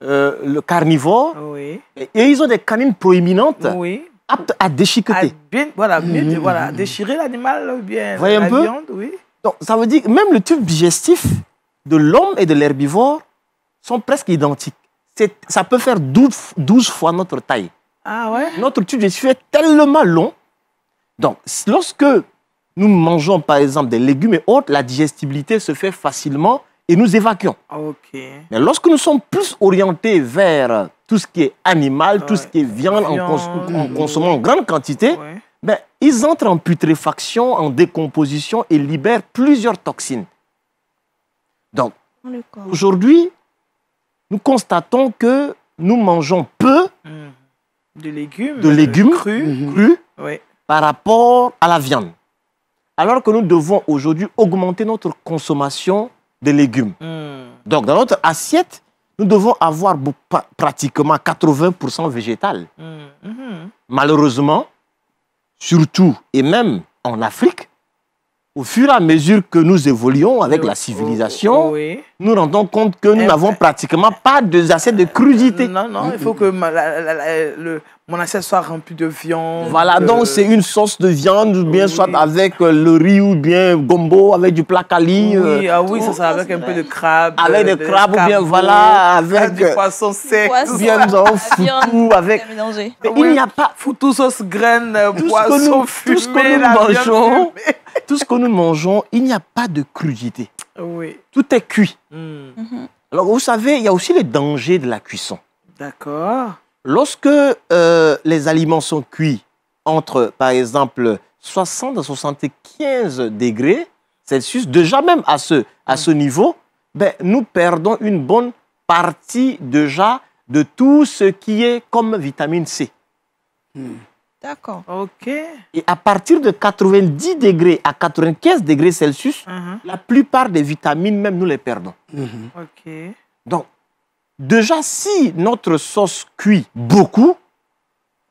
le carnivore, et ils ont des canines proéminentes apte à déchiqueter. Voilà, déchirer l'animal ou bien voyez la un peu? viande, oui. Donc, ça veut dire que même le tube digestif de l'homme et de l'herbivore sont presque identiques. Ça peut faire 12 fois notre taille. Ah ouais? Notre tube digestif est tellement long. Donc, lorsque nous mangeons, par exemple, des légumes et autres, la digestibilité se fait facilement et nous évacuons. Ok. Mais lorsque nous sommes plus orientés vers tout ce qui est animal, tout ce qui est viande, en consommant en grande quantité, ben, ils entrent en putréfaction, en décomposition et libèrent plusieurs toxines. Donc, aujourd'hui, nous constatons que nous mangeons peu de légumes crus par rapport à la viande. Alors que nous devons aujourd'hui augmenter notre consommation de légumes. Donc, dans notre assiette, nous devons avoir pratiquement 80% végétal. Malheureusement, surtout et même en Afrique, au fur et à mesure que nous évoluons avec la civilisation, nous rendons compte que nous n'avons pratiquement pas d'assiette de crudité. Non, il faut que mon assiette soit remplie de viande. Voilà, donc c'est une sauce de viande, ou bien soit avec le riz, ou bien gombo, avec du placali. Oui, ça avec un peu de crabe. Avec des crabes, ou bien voilà, avec du poisson sec. Bien nous avons foutou, avec... Il n'y a pas... Foutou, sauce graine, poisson fumé, tout ce que nous mangeons, il n'y a pas de crudité. Oui. Tout est cuit. Alors, vous savez, il y a aussi les dangers de la cuisson. D'accord. Lorsque les aliments sont cuits entre, par exemple, 60 à 75 degrés Celsius, déjà même à ce niveau, ben, nous perdons une bonne partie déjà de tout ce qui est comme vitamine C. D'accord. OK. Et à partir de 90 degrés à 95 degrés Celsius, la plupart des vitamines, même, nous les perdons. OK. Donc, déjà, si notre sauce cuit beaucoup...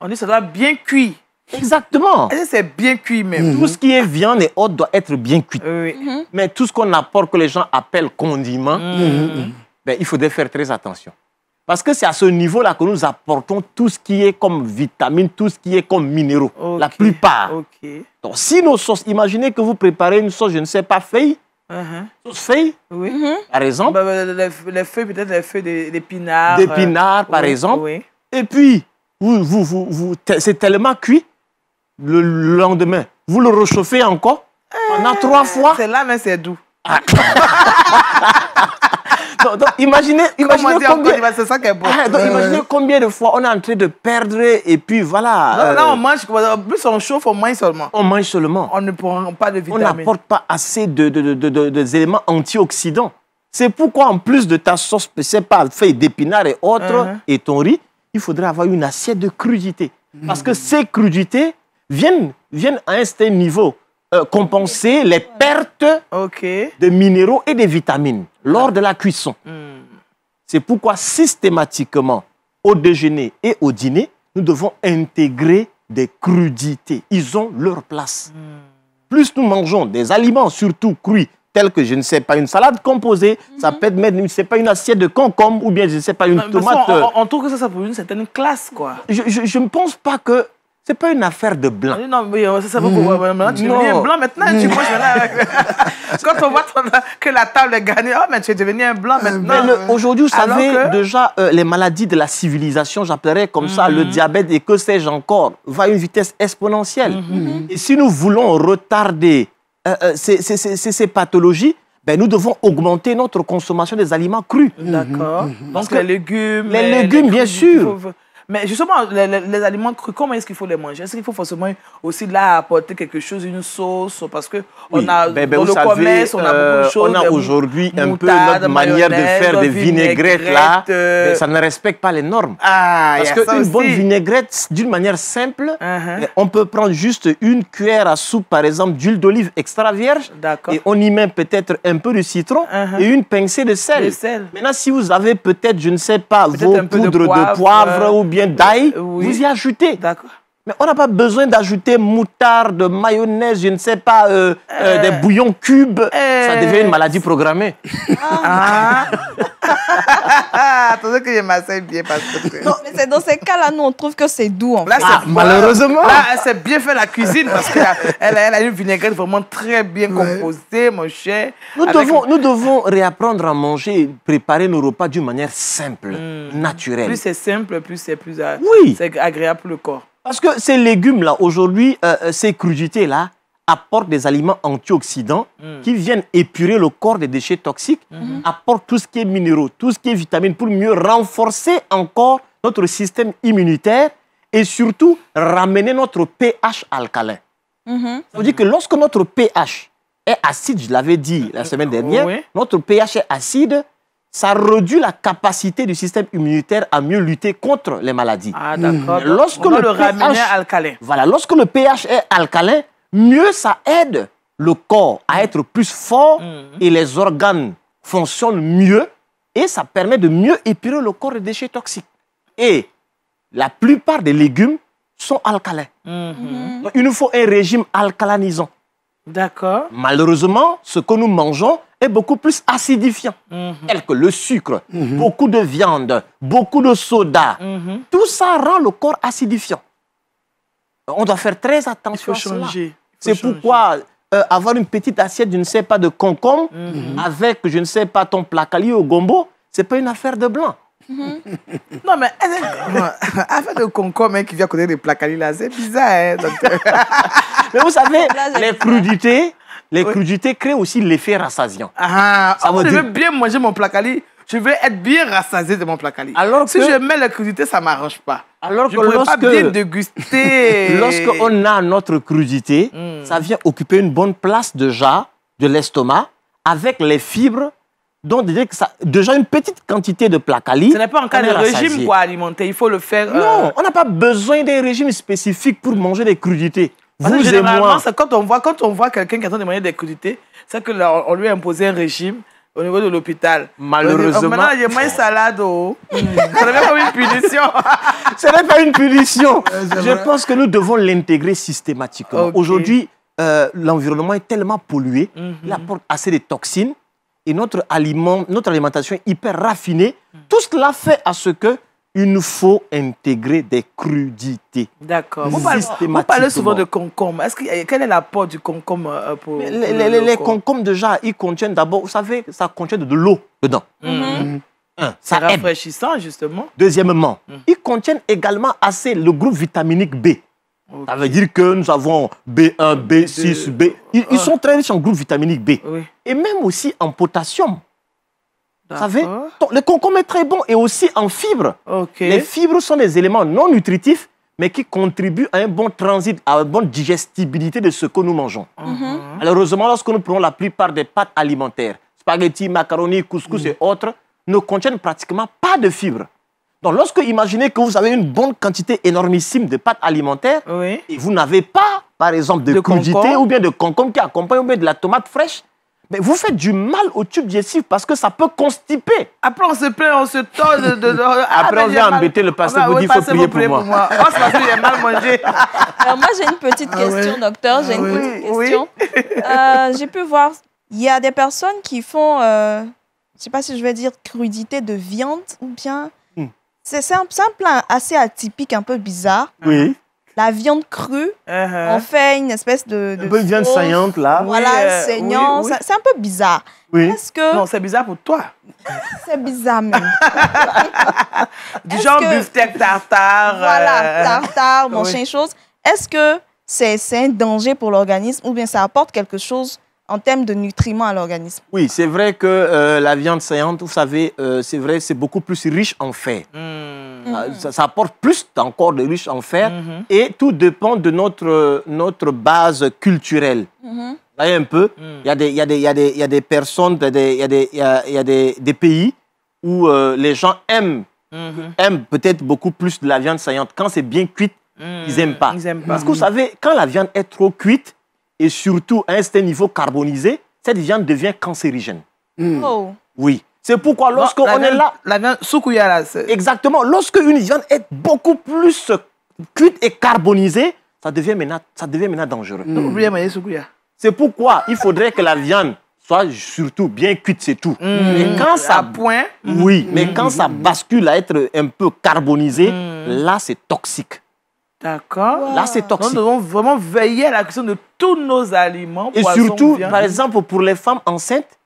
On dit que ça doit bien cuire. Exactement. C'est bien cuit même. Tout ce qui est viande et autres doit être bien cuit. Oui. Mais tout ce qu'on apporte, que les gens appellent condiments, ben, il faudrait faire très attention. Parce que c'est à ce niveau-là que nous apportons tout ce qui est comme vitamines, tout ce qui est comme minéraux. La plupart. Donc, si nos sauces, imaginez que vous préparez une sauce, je ne sais pas, feuille, sauce feuille, par exemple. Les feuilles, peut-être les feuilles d'épinards. D'épinards, par exemple. Oui. Et puis, c'est tellement cuit, le lendemain, vous le réchauffez encore, pendant 3 fois. C'est là, mais c'est doux. Donc, imaginez combien... C'est ça qui est bon. Donc, imaginez combien de fois on est en train de perdre et puis voilà. Non, on mange. Plus on chauffe, on mange seulement. On mange seulement. On ne prend pas de vitamines. On n'apporte pas assez d'éléments antioxydants. C'est pourquoi, en plus de ta sauce, c'est pas feuille d'épinards et autres, et ton riz, il faudrait avoir une assiette de crudité. Parce que ces crudités viennent à un certain niveau compenser les pertes de minéraux et de vitamines lors de la cuisson. C'est pourquoi systématiquement, au déjeuner et au dîner, nous devons intégrer des crudités. Ils ont leur place. Plus nous mangeons des aliments, surtout crus, tels que, je ne sais pas, une salade composée, ça peut être même, je ne sais pas, une assiette de concombre ou bien, je ne sais pas, une tomate. On trouve que ça pour une certaine classe, quoi. Je ne pense pas que c'est pas une affaire de blanc. Non, mais ça veut pour maintenant, tu deviens blanc maintenant, tu manges maintenant. Quand on voit que la table est gagnée, oh, mais tu es devenu un blanc maintenant. Aujourd'hui, vous savez, déjà, les maladies de la civilisation, j'appellerais comme ça, le diabète et que sais-je encore, va à une vitesse exponentielle. Et si nous voulons retarder ces pathologies, ben, nous devons augmenter notre consommation des aliments crus. D'accord. Donc les légumes. Les légumes, bien sûr. Mais justement, les aliments crus, comment est-ce qu'il faut les manger? Est-ce qu'il faut forcément aussi là apporter quelque chose, une sauce? Parce que on a, dans le commerce, on a beaucoup de choses. On a aujourd'hui un peu notre manière de faire des vinaigrettes là. Mais ça ne respecte pas les normes. Parce qu'une bonne vinaigrette, d'une manière simple, on peut prendre juste une cuillère à soupe, par exemple, d'huile d'olive extra vierge. Et on y met peut-être un peu de citron et une pincée de sel. Maintenant, si vous avez peut-être, je ne sais pas, vos poudres de poivre ou bien d'ail, vous y ajoutez. D'accord. Mais on n'a pas besoin d'ajouter moutarde, mayonnaise, je ne sais pas, des bouillons cubes. Ça devient une maladie programmée. Attendez que je m'asseye bien parce que... Non, mais c'est dans ces cas-là, nous, on trouve que c'est doux. En fait. Là, malheureusement. Là, elle s'est bien fait la cuisine parce qu'elle a une vinaigrette vraiment très bien composée, mon cher. Nous devons réapprendre à manger, préparer nos repas d'une manière simple, naturelle. Plus c'est simple, plus c'est agréable pour le corps. Parce que ces légumes-là, aujourd'hui, ces crudités-là, apportent des aliments antioxydants qui viennent épurer le corps des déchets toxiques, apportent tout ce qui est minéraux, tout ce qui est vitamines pour mieux renforcer encore notre système immunitaire et surtout ramener notre pH alcalin. Ça veut dire que lorsque notre pH est acide, je l'avais dit la semaine dernière, notre pH est acide, ça réduit la capacité du système immunitaire à mieux lutter contre les maladies. Ah, d'accord. Lorsque on va le ramener alcalin. Voilà, lorsque le pH est alcalin, mieux ça aide le corps à être plus fort et les organes fonctionnent mieux et ça permet de mieux épurer le corps des déchets toxiques. Et la plupart des légumes sont alcalins. Donc, il nous faut un régime alcalinisant. D'accord. Malheureusement, ce que nous mangeons est beaucoup plus acidifiant, tel que le sucre, beaucoup de viande, beaucoup de soda. Tout ça rend le corps acidifiant. On doit faire très attention à cela. C'est pourquoi avoir une petite assiette, je ne sais pas, de concombre avec, je ne sais pas, ton placali au gombo, ce n'est pas une affaire de blanc. Non, mais affaire de concombre qui vient à côté des placali, là, c'est bizarre. Hein, mais vous savez, les crudités créent aussi l'effet rassasiant. Je veux bien manger mon placali. Je veux être bien rassasié de mon placali. Alors si je mets la crudité, ça ne m'arrange pas. Alors que je ne pourrais pas bien déguster. Lorsqu'on a notre crudité, ça vient occuper une bonne place déjà de l'estomac avec les fibres. Donc, déjà une petite quantité de placali. Ce n'est pas en cas de régime pour alimenter. Il faut le faire. Non, on n'a pas besoin d'un régime spécifique pour manger des crudités. Vous et moi. Quand on voit quelqu'un qui est en train de manger des crudités, c'est qu'on lui a imposé un régime. Au niveau de l'hôpital. Malheureusement. Maintenant, il y a moins de salade. Ce n'est pas une punition. Ce n'est pas une punition. Je pense que nous devons l'intégrer systématiquement. Aujourd'hui, l'environnement est tellement pollué, il apporte assez de toxines et notre alimentation est hyper raffinée. Tout cela fait à ce que il nous faut intégrer des crudités. D'accord. Vous parlez souvent de concombre. Quel est l'apport du concombre pour les concombres, déjà, ils contiennent d'abord, vous savez, ça contient de l'eau dedans. C'est rafraîchissant, justement. Deuxièmement, ils contiennent également assez le groupe vitaminique B. Ça veut dire que nous avons B1, B6, B. Ils sont très riches en groupe vitaminique B. Et même aussi en potassium. Vous savez, le concombre est très bon et aussi en fibres. Les fibres sont des éléments non nutritifs, mais qui contribuent à un bon transit, à une bonne digestibilité de ce que nous mangeons. Malheureusement, lorsque nous prenons la plupart des pâtes alimentaires, spaghettis, macaronis, couscous et autres, ne contiennent pratiquement pas de fibres. Donc, lorsque imaginez que vous avez une bonne quantité énormissime de pâtes alimentaires, et vous n'avez pas, par exemple, de crudité ou bien de concombre qui accompagne ou bien de la tomate fraîche, mais vous faites du mal au tube digestif parce que ça peut constiper. Après, on se plaint, on se tord. Après, on vient embêter le pasteur, vous dit qu'il faut prier pour moi. Oh, c'est parce que j'ai mal mangé. Alors, moi, j'ai une petite question, docteur. J'ai une petite question. J'ai pu voir, il y a des personnes qui font, je ne sais pas si je vais dire crudité de viande ou bien... C'est un plat assez atypique, un peu bizarre. Oui. La viande crue, on fait une espèce de un peu viande saignante, là. Voilà, saignant. C'est un peu bizarre. Oui. Non, c'est bizarre pour toi. C'est bizarre même. Du genre beefsteak tartare. Voilà, tartare, machin chose. Est-ce que c'est un danger pour l'organisme ou bien ça apporte quelque chose en termes de nutriments à l'organisme? Oui, c'est vrai que la viande saignante, vous savez, c'est vrai, c'est beaucoup plus riche en fer. Ça apporte plus encore de riche en fer et tout dépend de notre base culturelle. Vous voyez un peu, il y a des personnes, il y a des pays où les gens aiment peut-être beaucoup plus de la viande saignante. Quand c'est bien cuite, ils n'aiment pas. Parce que vous savez, quand la viande est trop cuite, et surtout à un certain niveau carbonisé, cette viande devient cancérigène. Oui. C'est pourquoi lorsqu'on est là... La viande soukouya, là. Exactement. Lorsque une viande est beaucoup plus cuite et carbonisée, ça devient maintenant dangereux. Oubliez manger soukouya. C'est pourquoi il faudrait que la viande soit surtout bien cuite, c'est tout. Mais quand ça point, oui, mais quand ça bascule à être un peu carbonisé, là c'est toxique. D'accord. Là c'est toxique. Nous devons vraiment veiller à la question de tous nos aliments. Et surtout, par exemple, pour les femmes enceintes,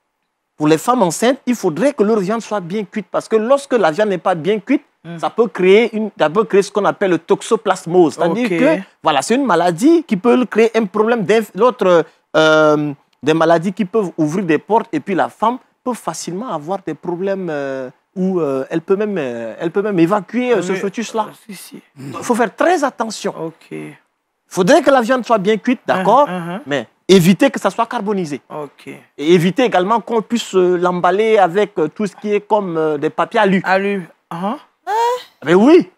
il faudrait que leur viande soit bien cuite parce que lorsque la viande n'est pas bien cuite, ça peut créer ce qu'on appelle le toxoplasmose. C'est-à-dire que voilà, c'est une maladie qui peut créer un problème des maladies qui peuvent ouvrir des portes et puis la femme peut facilement avoir des problèmes où elle peut même évacuer ce fœtus-là. Il faut faire très attention. Il faudrait que la viande soit bien cuite, d'accord, mais éviter que ça soit carbonisé. Et éviter également qu'on puisse l'emballer avec tout ce qui est comme des papiers alu. Mais oui,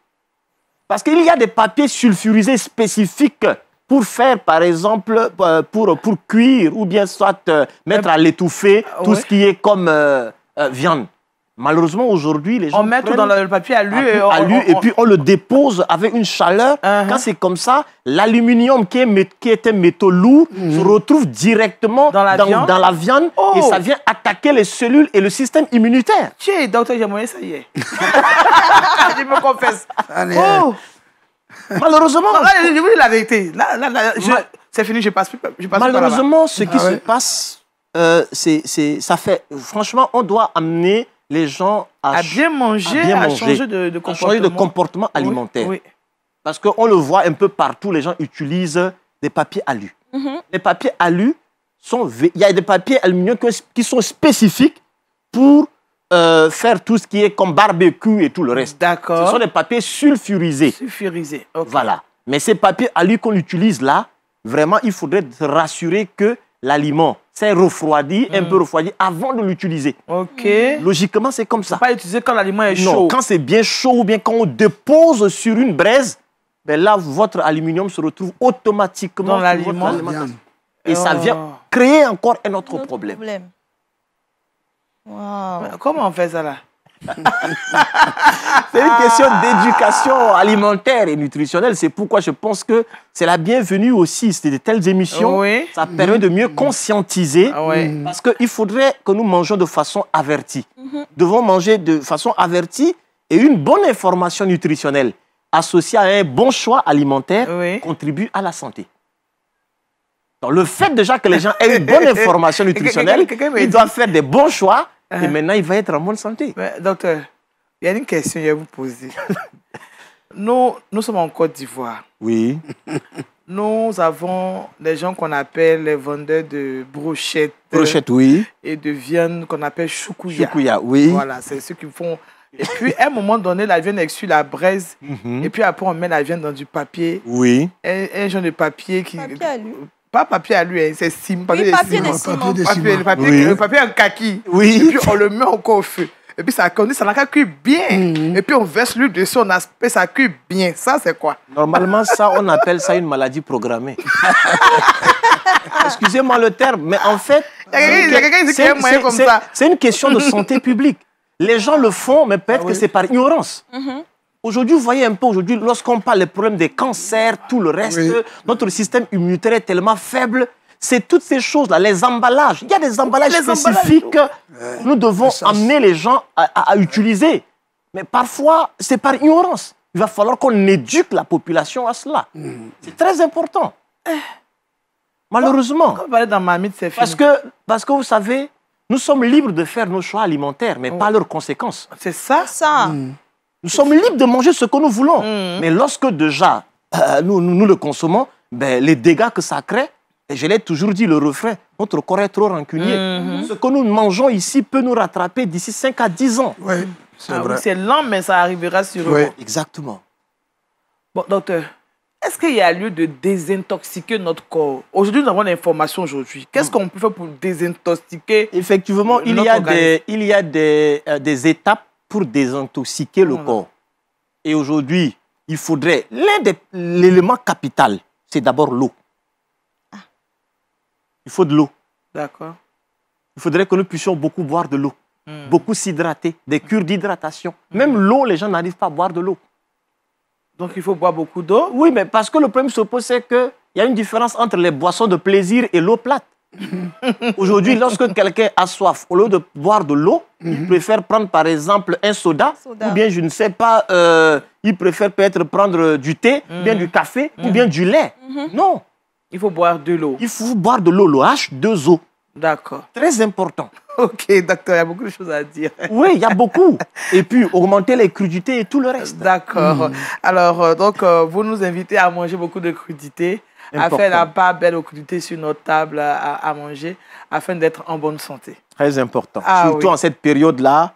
parce qu'il y a des papiers sulfurisés spécifiques pour faire, par exemple, pour cuire ou bien soit mettre à l'étouffer tout ce qui est comme viande. Malheureusement, aujourd'hui, les gens on met tout dans le papier alu et puis on le dépose avec une chaleur. Quand c'est comme ça, l'aluminium qui est un métaux lourd se retrouve directement dans la viande et ça vient attaquer les cellules et le système immunitaire. Tiens, docteur Jamoye, ça y est. Je me confesse. Malheureusement... Non, là, je vous dis la vérité. C'est fini, je passe plus. Malheureusement, ce qui se passe, ça fait... Franchement, on doit amener les gens à bien manger, à changer de comportement alimentaire. Parce qu'on le voit un peu partout, les gens utilisent des papiers alu. Les papiers alu, il y a des papiers aluminium qui sont spécifiques pour faire tout ce qui est comme barbecue et tout le reste. D'accord. Ce sont des papiers sulfurisés. Sulfurisés, Voilà. Mais ces papiers alu qu'on utilise là, vraiment, il faudrait se rassurer que l'aliment s'est refroidi, un peu refroidi, avant de l'utiliser. Logiquement, c'est comme ça. Pas utiliser quand l'aliment est chaud. Non, quand c'est bien chaud ou bien quand on dépose sur une braise, ben là, votre aluminium se retrouve automatiquement dans l'aliment. Et ça vient créer encore un autre problème. Wow. Comment on fait ça là? C'est une question d'éducation alimentaire et nutritionnelle. C'est pourquoi je pense que c'est la bienvenue aussi. C'est de telles émissions. Ça permet de mieux conscientiser. Parce qu'il faudrait que nous mangions de façon avertie. Nous devons manger de façon avertie et une bonne information nutritionnelle associée à un bon choix alimentaire contribue à la santé. Donc, le fait déjà que les gens aient une bonne information nutritionnelle, ils doivent faire des bons choix. Et maintenant, il va être en bonne santé. Mais, docteur, il y a une question que je vais vous poser. Nous sommes en Côte d'Ivoire. Oui. Nous avons des gens qu'on appelle les vendeurs de brochettes. Brochettes, oui. Et de viande qu'on appelle choukouya. Choukouya, oui. Voilà, c'est ceux qui font... Et puis, à un moment donné, la viande est sur la braise. Et puis après, on met la viande dans du papier. Oui. Un genre de papier qui... Papier alu. Pas papier alu, c'est ciment. Papier de ciment. Le papier en kaki. Oui. Et puis on le met encore au feu. Et puis ça conduit, ça n'a qu'à cuire bien. Et puis on verse l'huile dessus, on aspect, ça cuit bien. Ça, c'est quoi? Normalement, ça, on appelle ça une maladie programmée. Excusez-moi le terme, mais en fait, c'est une question de santé publique. Les gens le font, mais peut-être que c'est par ignorance. Aujourd'hui, vous voyez un peu, lorsqu'on parle des problèmes des cancers, tout le reste, notre système immunitaire est tellement faible. C'est toutes ces choses-là, les emballages. Il y a des emballages spécifiques que nous devons amener les gens à utiliser. Mais parfois, c'est par ignorance. Il va falloir qu'on éduque la population à cela. C'est très important. Malheureusement. Quand on parlait dans Marmite, c'est fini. Parce que vous savez, nous sommes libres de faire nos choix alimentaires, mais pas leurs conséquences. C'est ça? Nous sommes libres de manger ce que nous voulons. Mais lorsque déjà nous le consommons, ben, les dégâts que ça crée, et je l'ai toujours dit, le refrain, notre corps est trop rancunier. Ce que nous mangeons ici peut nous rattraper d'ici 5 à 10 ans. Oui, c'est vrai. C'est lent, mais ça arrivera sûrement. Exactement. Bon, docteur, est-ce qu'il y a lieu de désintoxiquer notre corps? Aujourd'hui, nous avons l'information aujourd'hui. Qu'est-ce qu'on peut faire pour désintoxiquer? Effectivement, il y a des étapes pour désintoxiquer le corps. Et aujourd'hui, il faudrait... L'élément capital, c'est d'abord l'eau. Il faut de l'eau. D'accord. Il faudrait que nous puissions beaucoup boire de l'eau. Beaucoup s'hydrater, des cures d'hydratation. Même l'eau, les gens n'arrivent pas à boire de l'eau. Donc il faut boire beaucoup d'eau? Oui, mais parce que le problème se pose, c'est qu'il y a une différence entre les boissons de plaisir et l'eau plate. Aujourd'hui, lorsque quelqu'un a soif, au lieu de boire de l'eau, il préfère prendre par exemple un soda, ou bien je ne sais pas, il préfère peut-être prendre du thé, ou bien du café, ou bien du lait. Non. Il faut boire de l'eau. Il faut boire de l'eau, le H2O. D'accord. Très important. Ok, docteur, il y a beaucoup de choses à dire. Oui, il y a beaucoup. Et puis, augmenter les crudités et tout le reste. D'accord. Alors, donc, vous nous invitez à manger beaucoup de crudités, à faire la part belle aux crudités sur notre table à manger, afin d'être en bonne santé. Très important. Surtout en cette période-là,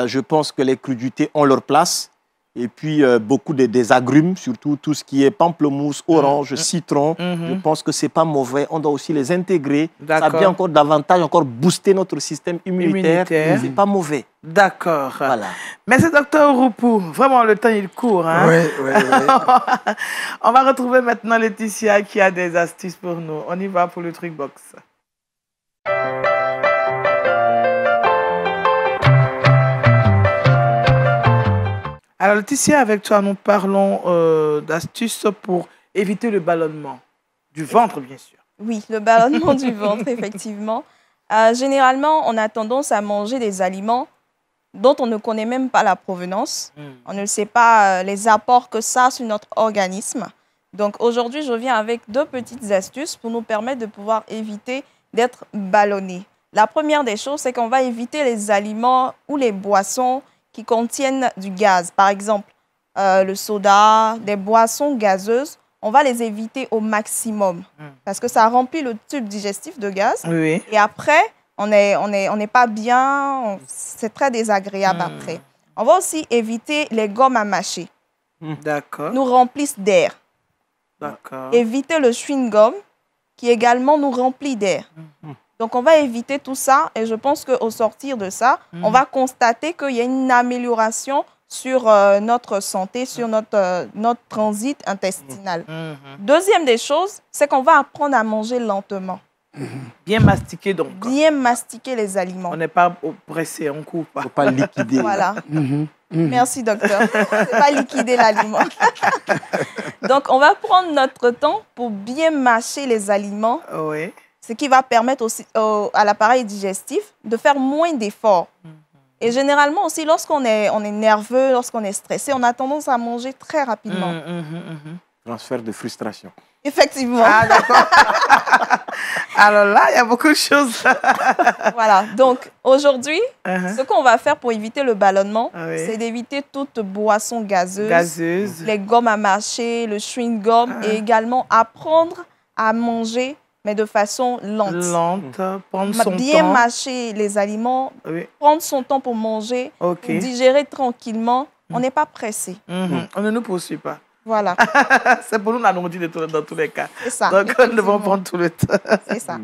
je pense que les crudités ont leur place. Et puis, beaucoup des agrumes, surtout tout ce qui est pamplemousse, orange, citron. Je pense que ce n'est pas mauvais. On doit aussi les intégrer. Ça vient encore davantage, encore booster notre système immunitaire. Ce n'est pas mauvais. D'accord. Voilà. Merci, docteur Ouroupou. Vraiment, le temps, il court. Hein? Oui. On va retrouver maintenant Laetitia qui a des astuces pour nous. On y va pour le truc box. Alors, Laetitia, avec toi, nous parlons d'astuces pour éviter le ballonnement du ventre, bien sûr. Oui, le ballonnement du ventre, effectivement. Généralement, on a tendance à manger des aliments dont on ne connaît même pas la provenance. On ne sait pas les apports que ça a sur notre organisme. Donc, aujourd'hui, je viens avec 2 petites astuces pour nous permettre de pouvoir éviter d'être ballonné. La première des choses, c'est qu'on va éviter les aliments ou les boissons qui contiennent du gaz. Par exemple, le soda, des boissons gazeuses, on va les éviter au maximum parce que ça remplit le tube digestif de gaz. Oui. Et après, on n'est pas bien, c'est très désagréable après. On va aussi éviter les gommes à mâcher. D'accord. Nous remplissent d'air. D'accord. Éviter le chewing-gum qui également nous remplit d'air. Donc, on va éviter tout ça et je pense qu'au sortir de ça, on va constater qu'il y a une amélioration sur notre santé, sur notre transit intestinal. Deuxième des choses, c'est qu'on va apprendre à manger lentement. Bien mastiquer donc. Bien mastiquer les aliments. On n'est pas pressé, on ne coupe pas. Il ne faut pas liquider. Voilà. Merci, docteur. C'est pas liquider l'aliment. Donc, on va prendre notre temps pour bien mâcher les aliments. Oui. Ce qui va permettre aussi à l'appareil digestif de faire moins d'efforts. Et généralement aussi, lorsqu'on est nerveux, lorsqu'on est stressé, on a tendance à manger très rapidement. Transfert de frustration. Effectivement. Ah, d'accord. Alors là, il y a beaucoup de choses. Voilà. Donc, aujourd'hui, ce qu'on va faire pour éviter le ballonnement, c'est d'éviter toute boisson gazeuse, les gommes à mâcher, le chewing-gum, et également apprendre à manger mais de façon lente. Prendre son temps. Bien mâcher les aliments, prendre son temps pour manger, pour digérer tranquillement. On n'est pas pressé. On ne nous poursuit pas. Voilà. C'est pour nous la nourriture dans tous les cas. C'est ça. Donc, nous devons prendre tout le temps. C'est ça.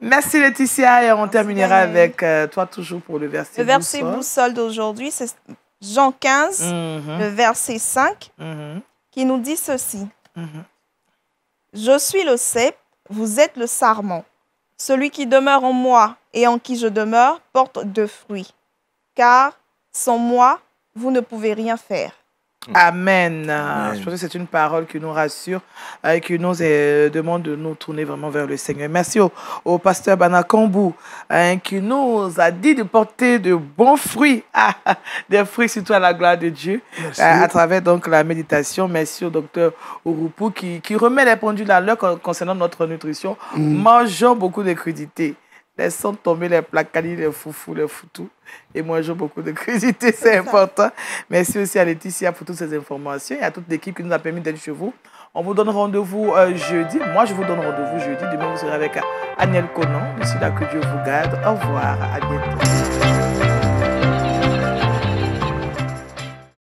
Merci Laetitia et on terminera avec toi toujours pour le verset boussole. Le verset boussole d'aujourd'hui, c'est Jean 15, le verset 5, qui nous dit ceci. Je suis le cep. Vous êtes le sarment. Celui qui demeure en moi et en qui je demeure porte de fruits. Car sans moi, vous ne pouvez rien faire. Amen. Je pense que c'est une parole qui nous rassure et qui nous demande de nous tourner vraiment vers le Seigneur. Merci au pasteur Banakambu qui nous a dit de porter de bons fruits, des fruits surtout à la gloire de Dieu, à travers donc la méditation. Merci au docteur Ouroupou qui remet les pendules à l'heure concernant notre nutrition. Mangeons beaucoup de crudités. Laissons tomber les placanis, les foufous, les foutous et mangeons beaucoup de crudités, c'est important. Merci aussi à Laetitia pour toutes ces informations et à toute l'équipe qui nous a permis d'être chez vous. On vous donne rendez-vous jeudi. Moi, je vous donne rendez-vous jeudi. Demain, vous serez avec Aniel Conan. D'ici là, que Dieu vous garde. Au revoir. À bientôt.